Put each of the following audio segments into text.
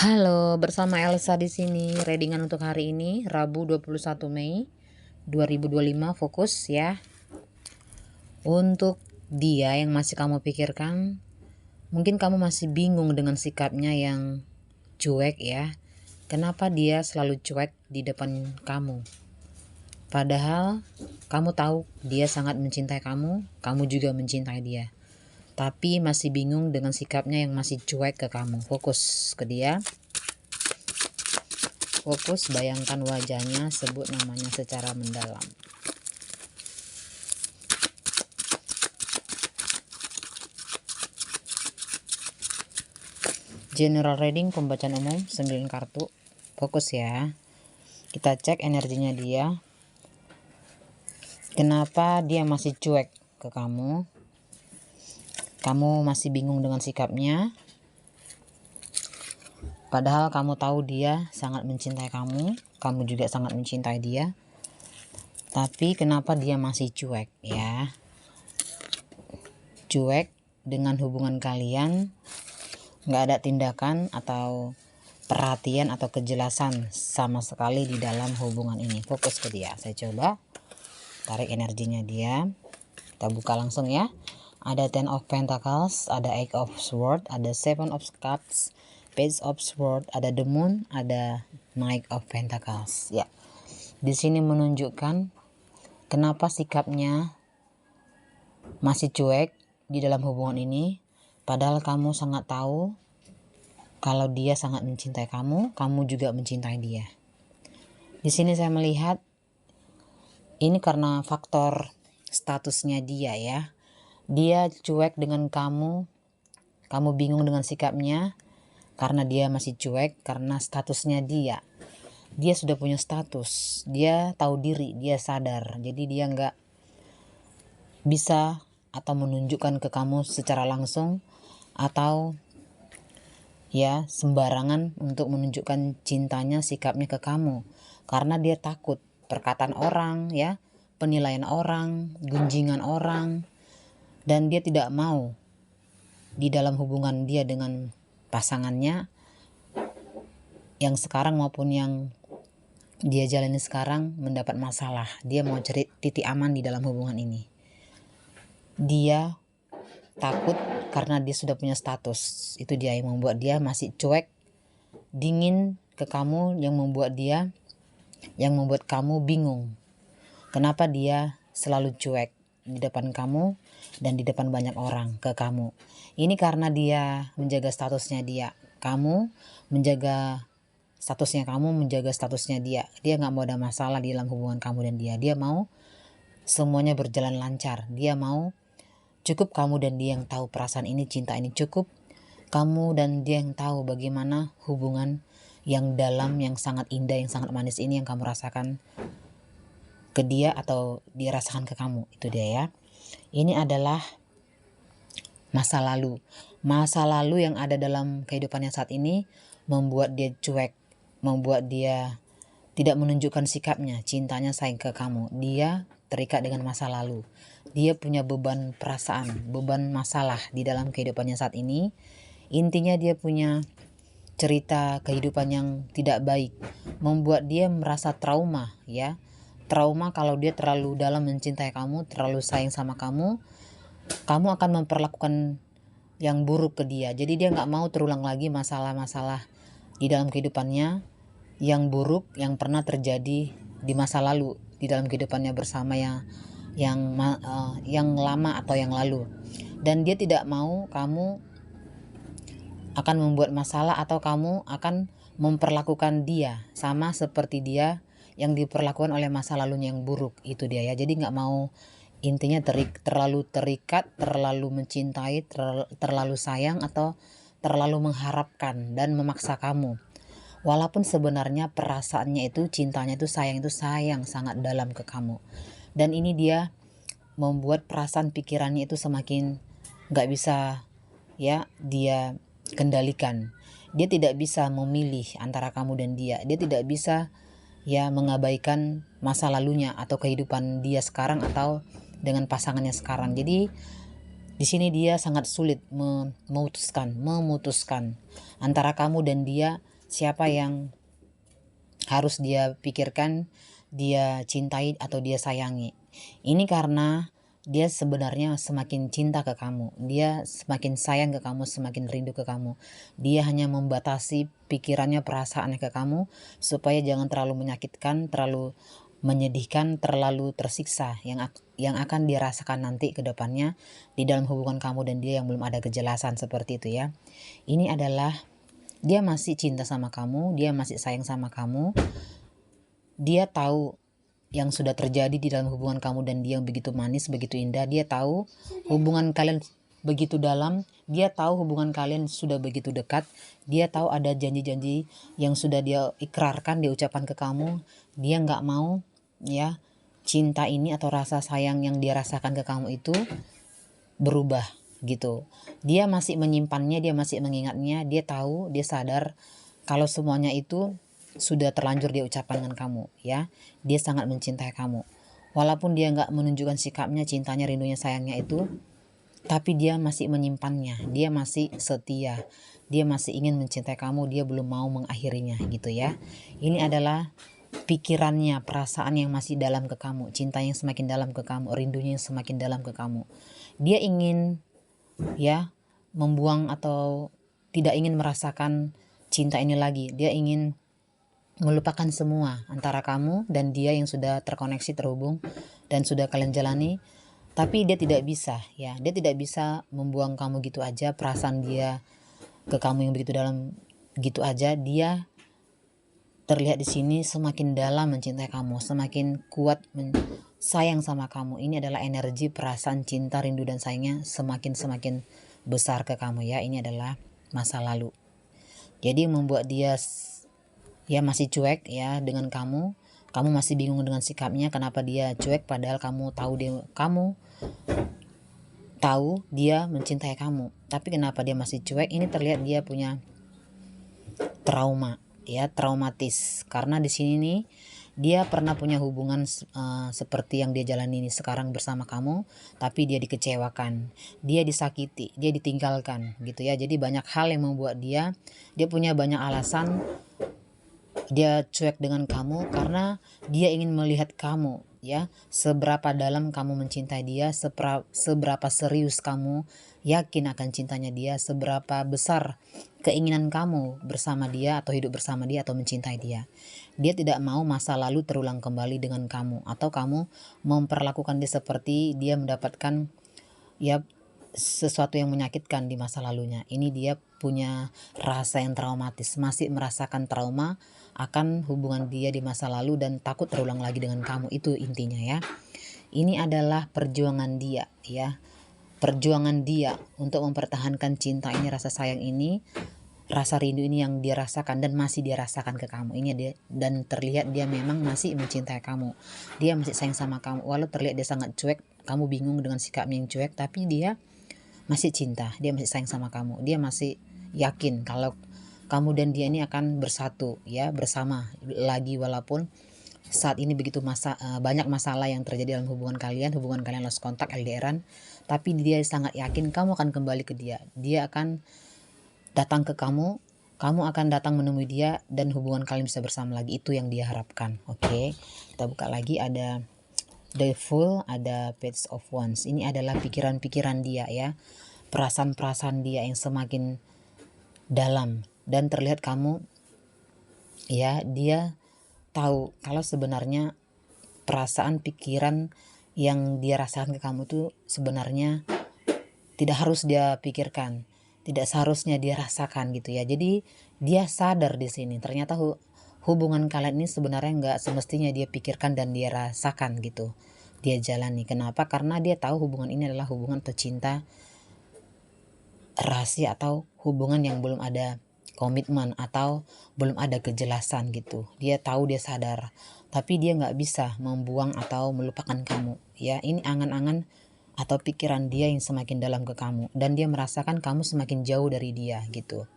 Halo, bersama Elsa di sini. Readingan untuk hari ini, Rabu 21 Mei 2025. Fokus ya. Untuk dia yang masih kamu pikirkan, mungkin kamu masih bingung dengan sikapnya yang cuek ya. Kenapa dia selalu cuek di depan kamu? Padahal kamu tahu dia sangat mencintai kamu juga mencintai dia. Tapi masih bingung dengan sikapnya yang masih cuek ke kamu. Fokus ke dia. Fokus, bayangkan wajahnya, sebut namanya secara mendalam. General reading, pembacaan umum, 9 kartu. Fokus ya. Kita cek energinya dia. Kenapa dia masih cuek ke kamu? Kamu masih bingung dengan sikapnya. Padahal kamu tahu dia sangat mencintai kamu juga sangat mencintai dia. Tapi kenapa dia masih cuek ya? Cuek dengan hubungan kalian, nggak ada tindakan atau perhatian atau kejelasan sama sekali di dalam hubungan ini. Fokus ke dia. Saya coba tarik energinya dia. Kita buka langsung ya. Ada Ten of Pentacles, ada Eight of Swords, ada Seven of Cups, Page of Swords, ada The Moon, ada Knight of Pentacles. Ya, di sini menunjukkan kenapa sikapnya masih cuek di dalam hubungan ini. Padahal kamu sangat tahu kalau dia sangat mencintai kamu juga mencintai dia. Di sini saya melihat ini karena faktor statusnya dia ya. Dia cuek dengan kamu bingung dengan sikapnya karena dia masih cuek, karena statusnya dia sudah punya status, dia tahu diri, dia sadar, jadi dia nggak bisa atau menunjukkan ke kamu secara langsung atau ya sembarangan untuk menunjukkan cintanya, sikapnya ke kamu, karena dia takut perkataan orang ya, penilaian orang, gunjingan orang. Dan dia tidak mau di dalam hubungan dia dengan pasangannya yang sekarang maupun yang dia jalani sekarang mendapat masalah. Dia mau cari titik aman di dalam hubungan ini. Dia takut karena dia sudah punya status. Itu dia yang membuat dia masih cuek, dingin ke kamu, yang membuat kamu bingung. Kenapa dia selalu cuek di depan kamu dan di depan banyak orang ke kamu. Ini karena dia menjaga statusnya dia. Kamu menjaga statusnya kamu, menjaga statusnya dia. Dia nggak mau ada masalah di dalam hubungan kamu dan dia. Dia mau semuanya berjalan lancar. Dia mau cukup kamu dan dia yang tahu perasaan ini, cinta ini cukup. Kamu dan dia yang tahu bagaimana hubungan yang dalam, yang sangat indah, yang sangat manis ini yang kamu rasakan ke dia atau dia rasakan ke kamu. Itu dia ya. Ini adalah masa lalu yang ada dalam kehidupannya saat ini membuat dia cuek, membuat dia tidak menunjukkan sikapnya, cintanya, sayang ke kamu. Dia terikat dengan masa lalu. Dia punya beban perasaan, beban masalah di dalam kehidupannya saat ini. Intinya dia punya cerita kehidupan yang tidak baik, membuat dia merasa trauma ya. Trauma kalau dia terlalu dalam mencintai kamu, terlalu sayang sama kamu akan memperlakukan yang buruk ke dia. Jadi dia nggak mau terulang lagi masalah-masalah di dalam kehidupannya yang buruk yang pernah terjadi di masa lalu di dalam kehidupannya bersama yang lama atau yang lalu. Dan dia tidak mau kamu akan membuat masalah atau kamu akan memperlakukan dia sama seperti dia yang diperlakukan oleh masa lalunya yang buruk. Itu dia ya. Jadi nggak mau, intinya terlalu terikat, terlalu mencintai, terlalu sayang atau terlalu mengharapkan dan memaksa kamu. Walaupun sebenarnya perasaannya itu, cintanya itu sayang sangat dalam ke kamu. Dan ini dia membuat perasaan pikirannya itu semakin nggak bisa ya dia kendalikan. Dia tidak bisa memilih antara kamu dan dia. Dia tidak bisa ya mengabaikan masa lalunya atau kehidupan dia sekarang atau dengan pasangannya sekarang. Jadi di sini dia sangat sulit memutuskan antara kamu dan dia siapa yang harus dia pikirkan, dia cintai atau dia sayangi. Ini karena dia sebenarnya semakin cinta ke kamu, dia semakin sayang ke kamu, semakin rindu ke kamu. Dia hanya membatasi pikirannya, perasaannya ke kamu supaya jangan terlalu menyakitkan, terlalu menyedihkan, terlalu tersiksa yang akan dia rasakan nanti ke depannya di dalam hubungan kamu dan dia yang belum ada kejelasan seperti itu ya. Ini adalah dia masih cinta sama kamu, dia masih sayang sama kamu. Dia tahu yang sudah terjadi di dalam hubungan kamu dan dia yang begitu manis, begitu indah. Dia tahu hubungan kalian begitu dalam. Dia tahu hubungan kalian sudah begitu dekat. Dia tahu ada janji-janji yang sudah dia ikrarkan, dia ucapkan ke kamu. Dia nggak mau ya cinta ini atau rasa sayang yang dia rasakan ke kamu itu berubah gitu. Dia masih menyimpannya, dia masih mengingatnya. Dia tahu, dia sadar kalau semuanya itu sudah terlanjur dia ucapkan dengan kamu ya. Dia sangat mencintai kamu walaupun dia nggak menunjukkan sikapnya, cintanya, rindunya, sayangnya itu, tapi dia masih menyimpannya. Dia masih setia, dia masih ingin mencintai kamu, dia belum mau mengakhirinya gitu ya. Ini adalah pikirannya, perasaan yang masih dalam ke kamu, cinta yang semakin dalam ke kamu, rindunya yang semakin dalam ke kamu. Dia ingin ya membuang atau tidak ingin merasakan cinta ini lagi. Dia ingin melupakan semua antara kamu dan dia yang sudah terkoneksi, terhubung dan sudah kalian jalani. Tapi dia tidak bisa ya, dia tidak bisa membuang kamu gitu aja, perasaan dia ke kamu yang begitu dalam gitu aja. Dia terlihat di sini semakin dalam mencintai kamu, semakin kuat sayang sama kamu. Ini adalah energi, perasaan, cinta, rindu dan sayangnya semakin besar ke kamu ya. Ini adalah masa lalu. Jadi membuat dia ya masih cuek ya dengan kamu. Kamu masih bingung dengan sikapnya, kenapa dia cuek padahal kamu tahu dia mencintai kamu. Tapi kenapa dia masih cuek? Ini terlihat dia punya trauma ya, traumatis. Karena di sini nih dia pernah punya hubungan seperti yang dia jalani ini sekarang bersama kamu, tapi dia dikecewakan, dia disakiti, dia ditinggalkan gitu ya. Jadi banyak hal yang membuat dia punya banyak alasan dia cuek dengan kamu karena dia ingin melihat kamu ya, seberapa dalam kamu mencintai dia, seberapa serius kamu yakin akan cintanya dia, seberapa besar keinginan kamu bersama dia atau hidup bersama dia atau mencintai dia. Dia tidak mau masa lalu terulang kembali dengan kamu atau kamu memperlakukan dia seperti dia mendapatkan ya sesuatu yang menyakitkan di masa lalunya. Ini dia punya rasa yang traumatis, masih merasakan trauma akan hubungan dia di masa lalu dan takut terulang lagi dengan kamu. Itu intinya ya. Ini adalah perjuangan dia ya. Perjuangan dia untuk mempertahankan cinta ini, rasa sayang ini, rasa rindu ini yang dia rasakan dan masih dia rasakan ke kamu. Ini dia, dan terlihat dia memang masih mencintai kamu. Dia masih sayang sama kamu. Walau terlihat dia sangat cuek, kamu bingung dengan sikapnya yang cuek, tapi dia masih cinta, dia masih sayang sama kamu. Dia masih yakin kalau kamu dan dia ini akan bersatu ya, bersama lagi walaupun saat ini begitu banyak masalah yang terjadi dalam hubungan kalian lost kontak, LDRan, tapi dia sangat yakin kamu akan kembali ke dia. Dia akan datang ke kamu, kamu akan datang menemui dia dan hubungan kalian bisa bersama lagi. Itu yang dia harapkan. Oke, kita buka lagi, ada The Fool, ada Page of Wands. Ini adalah pikiran-pikiran dia ya, perasaan-perasaan dia yang semakin dalam dan terlihat kamu ya, dia tahu kalau sebenarnya perasaan, pikiran yang dia rasakan ke kamu itu sebenarnya tidak harus dia pikirkan, tidak seharusnya dia rasakan gitu ya. Jadi dia sadar di sini ternyata hubungan kalian ini sebenarnya nggak semestinya dia pikirkan dan dia rasakan gitu, dia jalani. Kenapa? Karena dia tahu hubungan ini adalah hubungan atau cinta rahasia atau hubungan yang belum ada komitmen atau belum ada kejelasan gitu. Dia tahu, dia sadar, tapi dia nggak bisa membuang atau melupakan kamu ya. Ini angan-angan atau pikiran dia yang semakin dalam ke kamu dan dia merasakan kamu semakin jauh dari dia gitu.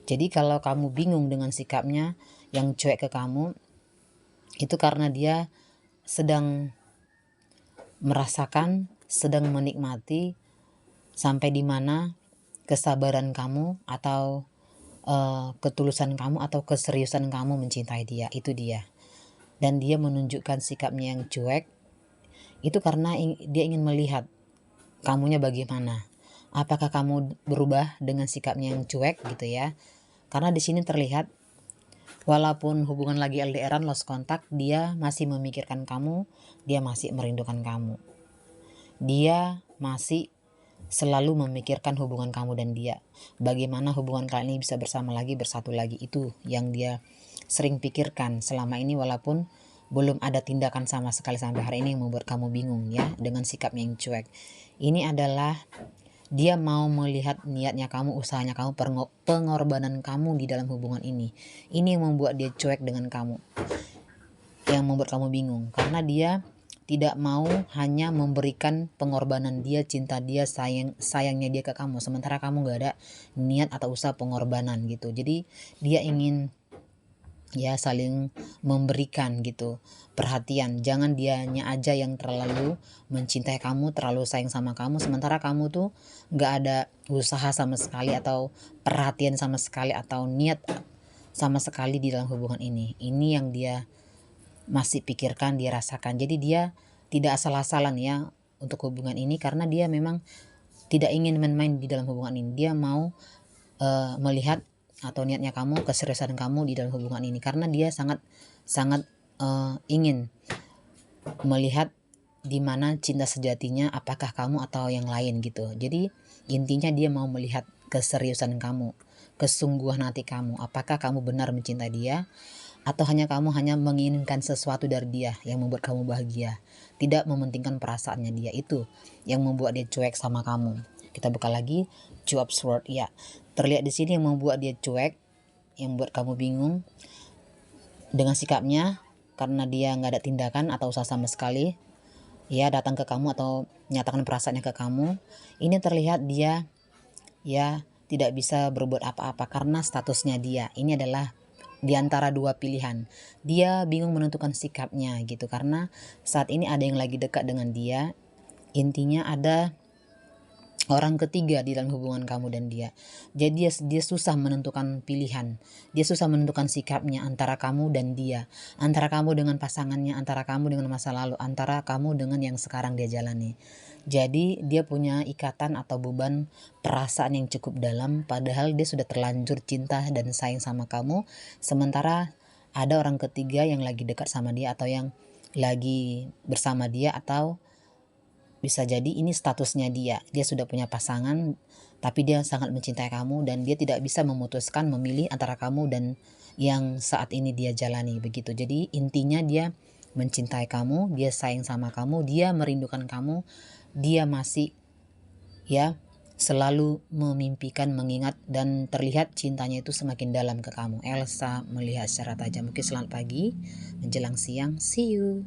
Jadi kalau kamu bingung dengan sikapnya yang cuek ke kamu, itu karena dia sedang merasakan, sedang menikmati sampai di mana kesabaran kamu atau ketulusan kamu atau keseriusan kamu mencintai dia, itu dia. Dan dia menunjukkan sikapnya yang cuek itu karena dia ingin melihat kamunya bagaimana. Apakah kamu berubah dengan sikapnya yang cuek gitu ya? Karena di sini terlihat walaupun hubungan lagi LDRan, lost contact, dia masih memikirkan kamu, dia masih merindukan kamu. Dia masih selalu memikirkan hubungan kamu dan dia. Bagaimana hubungan kalian ini bisa bersama lagi, bersatu lagi, itu yang dia sering pikirkan selama ini, walaupun belum ada tindakan sama sekali sampai hari ini yang membuat kamu bingung ya dengan sikapnya yang cuek. Ini adalah dia mau melihat niatnya kamu, usahanya kamu, pengorbanan kamu di dalam hubungan ini. Ini yang membuat dia cuek dengan kamu, yang membuat kamu bingung, karena dia tidak mau hanya memberikan pengorbanan dia, cinta dia, sayangnya dia ke kamu, sementara kamu gak ada niat atau usaha pengorbanan gitu. Jadi dia ingin ya saling memberikan gitu perhatian. Jangan dianya aja yang terlalu mencintai kamu, terlalu sayang sama kamu, sementara kamu tuh gak ada usaha sama sekali atau perhatian sama sekali atau niat sama sekali di dalam hubungan ini. Ini yang dia masih pikirkan, dia rasakan. Jadi dia tidak asal-asalan ya untuk hubungan ini, karena dia memang tidak ingin main-main di dalam hubungan ini. Dia mau melihat atau niatnya kamu, keseriusan kamu di dalam hubungan ini, karena dia sangat ingin melihat di mana cinta sejatinya, apakah kamu atau yang lain gitu. Jadi intinya dia mau melihat keseriusan kamu, kesungguhan hati kamu, apakah kamu benar mencintai dia atau kamu hanya menginginkan sesuatu dari dia yang membuat kamu bahagia, tidak mementingkan perasaannya dia. Itu yang membuat dia cuek sama kamu. Kita buka lagi Job's Word ya. Terlihat di sini yang membuat dia cuek, yang membuat kamu bingung dengan sikapnya, karena dia nggak ada tindakan atau usaha sama sekali ya datang ke kamu atau nyatakan perasaannya ke kamu. Ini terlihat dia ya tidak bisa berbuat apa-apa karena statusnya dia ini adalah di antara dua pilihan. Dia bingung menentukan sikapnya gitu, karena saat ini ada yang lagi dekat dengan dia. Intinya ada orang ketiga di dalam hubungan kamu dan dia. Jadi dia susah menentukan pilihan, dia susah menentukan sikapnya antara kamu dan dia, antara kamu dengan pasangannya, antara kamu dengan masa lalu, antara kamu dengan yang sekarang dia jalani. Jadi dia punya ikatan atau beban perasaan yang cukup dalam, padahal dia sudah terlanjur cinta dan sayang sama kamu, sementara ada orang ketiga yang lagi dekat sama dia atau yang lagi bersama dia, atau bisa jadi ini statusnya dia sudah punya pasangan, tapi dia sangat mencintai kamu dan dia tidak bisa memutuskan memilih antara kamu dan yang saat ini dia jalani begitu. Jadi intinya dia mencintai kamu, dia sayang sama kamu, dia merindukan kamu, dia masih ya selalu memimpikan, mengingat, dan terlihat cintanya itu semakin dalam ke kamu. Elsa melihat secara tajam. Oke, selamat pagi menjelang siang, see you.